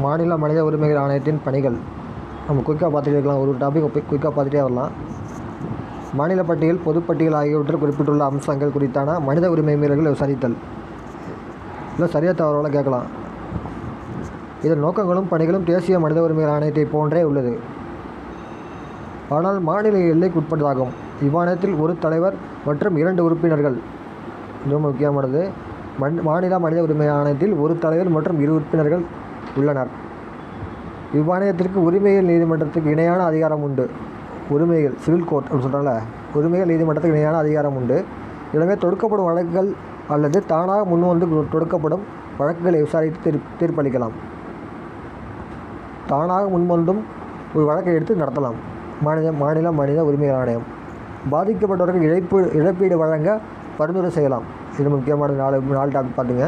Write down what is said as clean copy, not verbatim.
மாநில மனித உரிமைகள் ஆணையத்தின் பணிகள் நம்ம குயிக்காக பார்த்துட்டே இருக்கலாம். ஒரு டாபிக் குயிக்காக பார்த்துட்டே வரலாம். மாநில பட்டியல், பொதுப்பட்டியல் ஆகியவற்றில் குறிப்பிட்டுள்ள அம்சங்கள் குறித்தான மனித உரிமை மீறல்களை விசாரித்தல். இல்லை சரியாக தவறாக கேட்கலாம். இதன் நோக்கங்களும் பணிகளும் தேசிய மனித உரிமைகள் ஆணையத்தை போன்றே உள்ளது. ஆனால் மாநில எல்லைக்கு உட்பட்டதாகும். இவ்வாணையத்தில் ஒரு தலைவர் மற்றும் 2 உறுப்பினர்கள். ரொம்ப முக்கியமானது. மாநில மனித உரிமை ஆணையத்தில் ஒரு தலைவர் மற்றும் 2 உறுப்பினர்கள் உள்ளனர். இவ்வாணையத்திற்கு உரிமைகள் நீதிமன்றத்துக்கு இணையான அதிகாரம் உண்டு. உரிமைகள் சிவில் கோர்ட் அப்படின்னு சொல்கிறாங்கள, உரிமைகள் நீதிமன்றத்துக்கு இணையான அதிகாரம் உண்டு. எனவே தொடுக்கப்படும் வழக்குகள் அல்லது தானாக முன்வந்து தொடுக்கப்படும் வழக்குகளை விசாரித்து தீர்ப்பளிக்கலாம். தானாக முன்வந்தும் ஒரு வழக்கை எடுத்து நடத்தலாம். மாநில மனித உரிமைகள் ஆணையம் பாதிக்கப்பட்டவர்கள் இழப்பீடு வழங்க பரிந்துரை செய்யலாம். இது முக்கியமான 4 டாபிக் பார்த்துங்க.